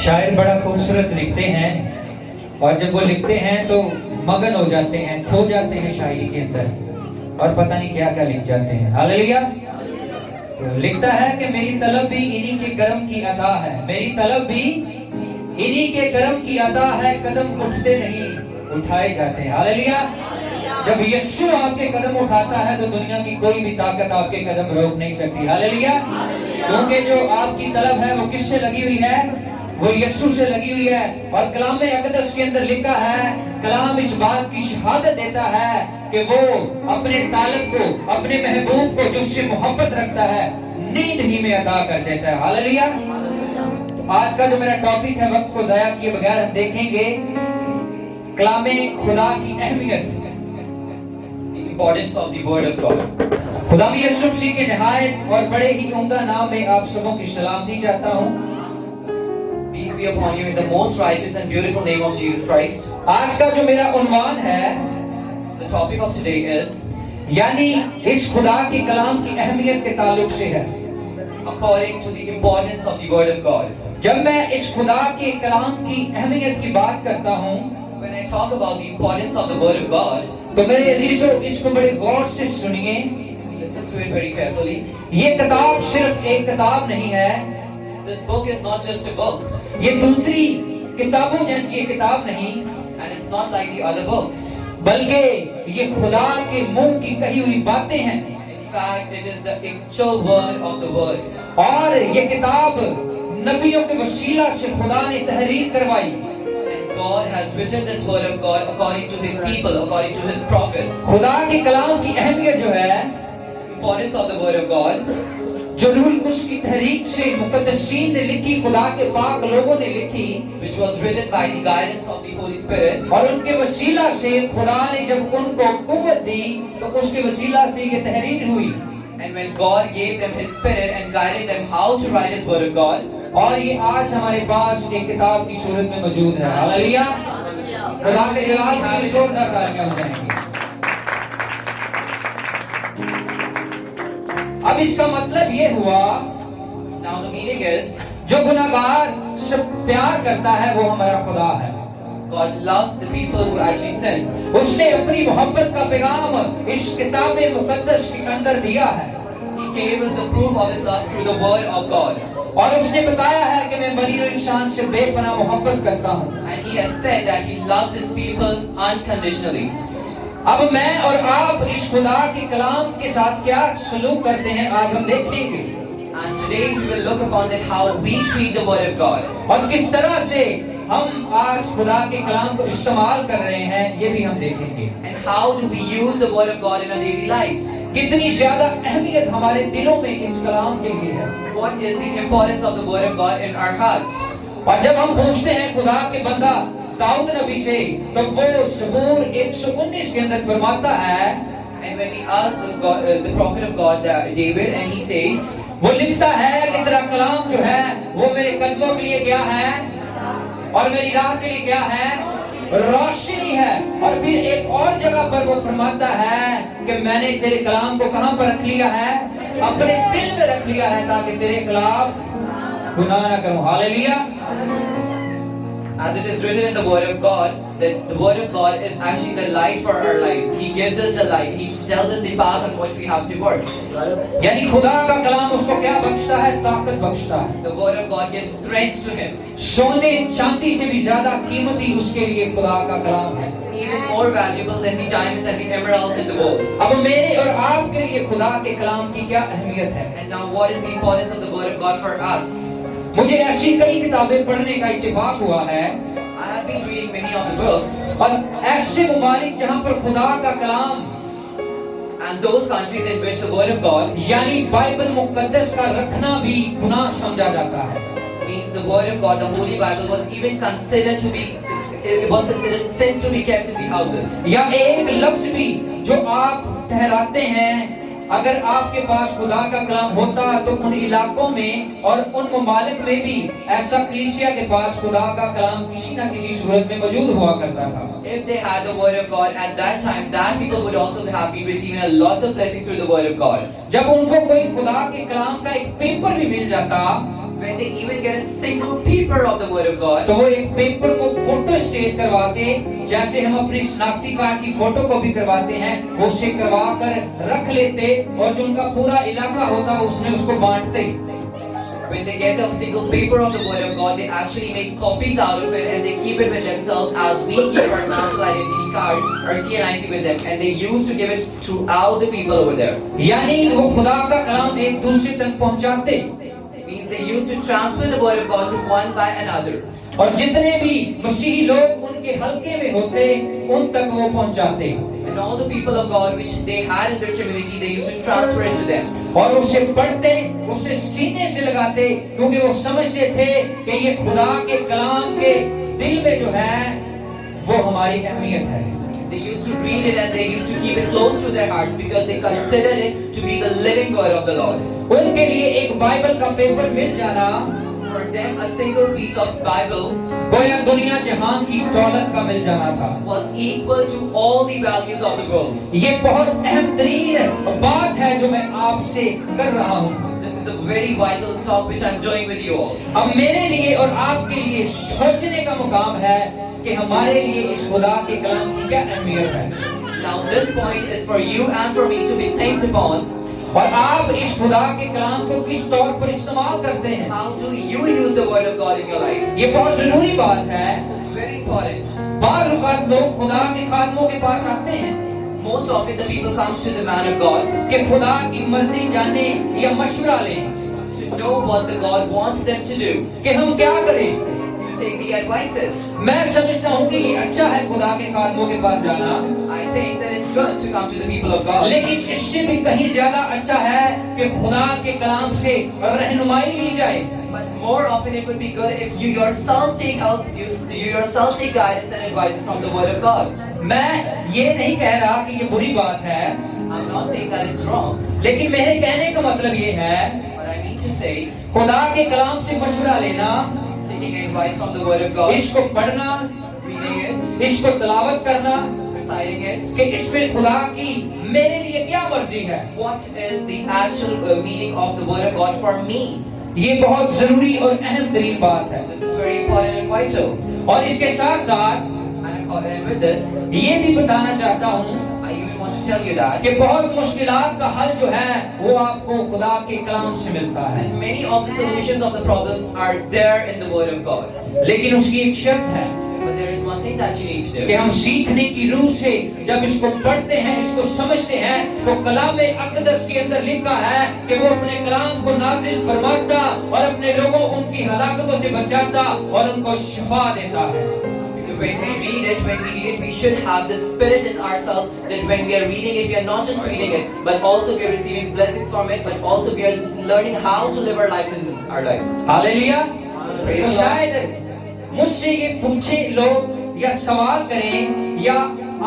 शायर बड़ा खूबसूरत लिखते हैं और जब वो लिखते हैं तो मगन हो जाते हैं, खो जाते हैं शायरी के अंदर और पता नहीं क्या क्या लिख जाते हैं। हालेलुया। तो लिखता है कि मेरी तलब भी इन्हीं के करम की अदा है, मेरी तलब भी इन्हीं के करम की अदा है, कदम उठते नहीं उठाए जाते हैं। हालेलुया। जब यीशु आपके कदम उठाता है तो दुनिया की कोई भी ताकत आपके कदम रोक नहीं सकती। हालेलुया। क्योंकि जो आपकी तलब है वो किससे लगी हुई है? वो यीशु से लगी हुई है। और कलाम अक़दस के अंदर लिखा है, कलाम इस बात की शहादत देता है कि वो अपने तालब को, अपने महबूब को जिससे मोहब्बत रखता है, नींद ही में अदा कर देता है। हालेलुया। तो आज का जो मेरा टॉपिक है, वक्त को जाया किए बगैर हम देखेंगे कलाम खुदा की अहमियत, Importance of the word of God. खुदा यीशु मसीह के निहायत और बड़े ही उम्दा नाम में आप सबों की सलामती चाहता हूँ। Peace be upon you in the most righteous and beautiful name of Jesus Christ. आज का जो मेरा उन्वान है, The topic of today is यानी इस खुदा के कलाम की अहमियत के ताल्लुक से है, according to the importance of the word of God. जब मैं इस खुदा के कलाम की अहमियत की बात करता हूँ, When I talk about the importance of the word of God, तो मेरे अजीजों इसको बड़े गौर से सुनिए। listen to it very carefully. ये किताब सिर्फ एक किताब नहीं है, This book is not just a book, ये दूसरी किताबों जैसी ये किताब नहीं, and it's not like the other books. बल्कि ये खुदा के मुंह की कही हुई बातें हैं। In fact, it is the actual word of the word. और ये किताब नबियों के वसीला से खुदा ने तहरीर करवाई। And God has written this word of God according to His people, according to His prophets. खुदा के कलाम की अहमियत जो है, Importance of the word of God, जो रूल कुछ की तहरीक से मुकद्दसीन ने लिखी, खुदा के पाक लोगों ने लिखी, which was written by the guidance of the Holy Spirit. और उनके वसीला से खुदा ने जब उनको कुव्वत दी तो उसके वसीला से ये तहरीर हुई। And when God gave them His Spirit and guided them how to write His word of God, और ये आज हमारे पास एक किताब की सूरत में मौजूद है। हालेलुया। खुदा के जलाल की जोरदार तालियां हो जाएंगी। अब इसका मतलब ये हुआ, now the meaning is, जो गुनाहगार से प्यार करता है वो हमारा खुदा है। God loves the people who actually sin. उसने अपनी मोहब्बत का पैगाम इस किताब मुकद्दस के अंदर दिया है। He gave us the proof of His love through the word of God. और उसने बताया है कि मैं मरीज इंसान से बेपनाह मोहब्बत करता हूँ। And He has said that He loves His people unconditionally. अब मैं और आप इस खुदा के कलाम के साथ क्या सलूक करते हैं, आज हम देखेंगे। And today we will look upon that how we treat the word of God. और किस तरह से हम आज खुदा के कलाम को इस्तेमाल कर रहे हैं, ये भी हम देखेंगे। And how do we use the word of God in our daily lives? कितनी ज्यादा अहमियत हमारे दिलों में इस कलाम के लिए है। What is the importance of the word of God in our hearts? और जब हम पूछते हैं खुदा के बंदा दाऊद नबी से, तो वो ज़बूर 119 के अंदर फरमाता है, And when we ask the prophet of God, David, and he says, वो लिखता है कि तेरा कलाम जो है वो मेरे कदमों के लिए क्या है और मेरी राह के लिए क्या है, रोशनी है। और फिर एक और जगह पर वो फरमाता है कि मैंने तेरे कलाम को कहां पर रख लिया है, अपने दिल में रख लिया है, ताकि तेरे खिलाफ गुनाह ना करूं। Hallelujah. as it is written in the word of God, that the word of God is actually the light for our lives. He gives us the light. He tells us the path on which we have to work. यानी खुदा का कलाम उसको क्या बख्शता है? ताकत बख्शता है। The word of God gives strength to him. सोने चांदी से भी ज्यादा कीमती उसके लिए खुदा का कलाम है। Even more valuable than the diamonds and the emeralds in the world. अब मेरे और आपके लिए खुदा के कलाम की क्या अहमियत है? And now what is the importance of the word of God for us? मुझे ऐसी कई किताबें पढ़ने का इत्तेफाक हुआ है I have been reading many of the books, और ऐसे मुमालिक जहाँ पर खुदा का कलाम and those countries in which the word of God, यानी बाइबल मुकद्दस का रखना भी गुनाह समझा जाता है। means the word of God, the Holy Bible, was even considered to be, it was considered sin to be kept in the houses. या एक लफ्ज भी जो आप ठहराते हैं, अगर आपके पास खुदा का कलाम होता तो उन इलाकों में और उन ममालिक में भी ऐसा कलीसिया के पास खुदा का कलाम किसी न किसी सूरत में मौजूद हुआ करता था। If they had the word of God at that time, that people would also have been receiving a lots of blessing through the word of God. जब उनको कोई खुदा के कलाम का एक पेपर भी मिल जाता when they even get a single paper of the word of God, तो वो एक पेपर को फोटो स्टेट करवा के, जैसे हम अपनी शनाख्ती कार्ड की फोटो कॉपी करवाते हैं, वो उसे करवा कर रख लेते और जो उनका पूरा इलाका होता वो उसमें उसको बांटते। when they get a single paper of the word of God, they actually make copies out of it and they keep it with themselves as we keep our national identity card or CNIC with them, and they used to give it to all the people over there. यानी वो खुदा का कलाम एक दूसरे तक पहुंचाते, Means they used to transfer the word of God to one by another. और जितने भी मसीही लोग उनके हल्के में होते उन तक वो पहुंचाते, And all the people of God which they had in their community, they used to transfer it to them. और उसे पढ़ते, उसे सीने से लगाते, क्योंकि वो समझते थे कि ये खुदा के कलाम के दिल में जो है वो हमारी अहमियत है। They used to read it and they used to keep it close to their hearts because they considered it to be the living word of the Lord. उनके लिए एक बाइबल का पेपर मिल जाना For them, a single piece of Bible गोया दुनिया जहान की दौलत का मिल जाना था। was equal to all the values of the world. ये बहुत अहम तरीन बात है जो मैं आपसे कर रहा हूँ। This is a very vital talk which I'm doing with you all. अब मेरे लिए और आपके लिए सोचने का मुकाम है कि हमारे लिए इस खुदा के कलाम की क्या अहमियत है, Now this point is for you and for me to be think upon. और आप इस खुदा के कलाम को किस तौर पर इस्तेमाल करते हैं। How do you use the word of God in your life? ये बहुत जरूरी बात है। This is very important. बार बार लोग खुदा के खादमों के पास आते हैं Most often the people come to the man of God कि खुदा की मर्जी जाने या मशवरा लें to know what the God wants them to do, कि हम क्या करें। to take the advices. मैं समझता हूँ कि ये अच्छा है खुदा के खादमों के पास जाना, I think that it's good to come to the people of God. लेकिन इससे भी कहीं ज्यादा अच्छा है कि खुदा के कलाम से रहनुमाई ली जाए। But more often it would be good if you yourself take help, you yourself take guidance and advices from the word of God. मैं ये नहीं कह रहा कि ये बुरी बात है, I'm not saying that it's wrong, लेकिन मेरे कहने का मतलब ये है but I mean to say खुदा के कलाम से मशवरा लेना, taking advice from the word of God, इसको पढ़ना, reading it, इसको तलावत करना reciting it. कि इसमें खुदा की मेरे लिए क्या मर्जी है, What is the actual meaning of the word of God for me? ये बहुत जरूरी और अहम तरीन बात है। This is very important and vital. और इसके साथ साथ And with this, ये भी बताना चाहता हूँ I even want to tell you that कि बहुत मुश्किलात का हल जो है वो आपको खुदा के कलाम से मिलता है, many of the solutions of the problems are there in the word of God. लेकिन उसकी एक शर्त है But there is one thing that you need to कि do. हम सीखने की रूह से जब इसको पढ़ते हैं, इसको समझते हैं, तो कलाम अक़दस के अंदर लिखा है कि वो अपने कलाम को नाजिल फरमाता और अपने लोगों उनकी हलाकतों से बचाता और उनको शिफा देता है। When we read it, we should have the spirit in ourselves that when we are reading it, we are not just reading it, but also we are receiving blessings from it, but also we are learning how to live our lives in our lives. Hallelujah. Praise तो the Lord. शायद मुझसे ये पूछे लोग या सवाल करें या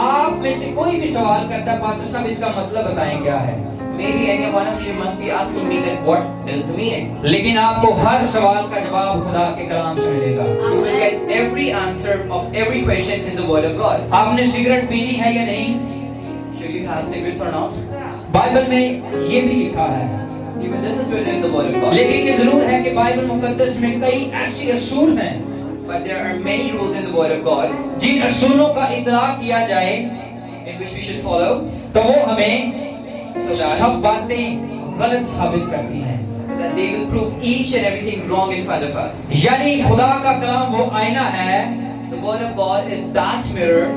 आप में से कोई भी सवाल करता है, पास्टर साहब इसका मतलब बताएं क्या है। Maybe any one of you must be asking me that what is the meaning. लेकिन आपको हर सवाल का जवाब खुदा के कलाम से मिलेगा। You will get every answer of every question in the word of God. आपने सिगरेट पीनी है या नहीं, Should you have cigarettes or not? Bible में ये भी लिखा है, Even this is written in the word of God. लेकिन ये जरूर है कि बाइबल मुकद्दस में कई ऐसे असूल हैं But there are many rules in the word of God जिन असूलों का इतलाक किया जाए in which we should follow, तो वो हमें so that सब बातें गलत साबित करती हैं। they will prove each and everything wrong in front of us. यानी खुदा का कलाम वो आईना है, The word of God is that mirror.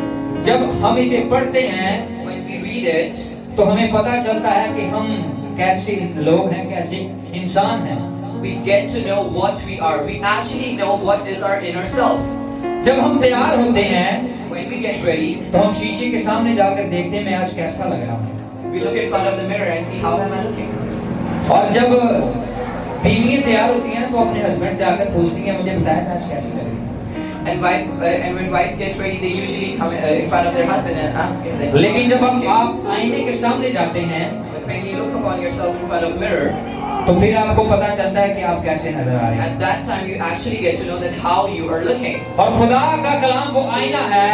जब हम इसे पढ़ते हैं When we read it, तो हमें पता चलता है कि हम कैसे लोग हैं, कैसे इंसान हैं। we get to know what we are. We actually know what is our inner self. जब हम तैयार होते हैं When we get ready, तो हम शीशे के सामने जाकर देखते हैं मैं आज कैसा लग रहा हूँ, we look in front of the mirror and see how am I looking. और जब बीवियां तैयार होती हैं तो अपने हस्बैंड से आकर पूछती हैं मुझे बताया मैं आज कैसी लग रही हूँ। And when wives get ready, they usually come in front of their husband and ask him. Like, लेकिन जब "Okay." आप आईने के सामने जाते हैं But when you look upon yourself in front of mirror, तो फिर आपको पता चलता है कि आप कैसे नजर आ रहे हैं। at that time you actually get to know that how you are looking. और खुदा का कलाम वो आईना है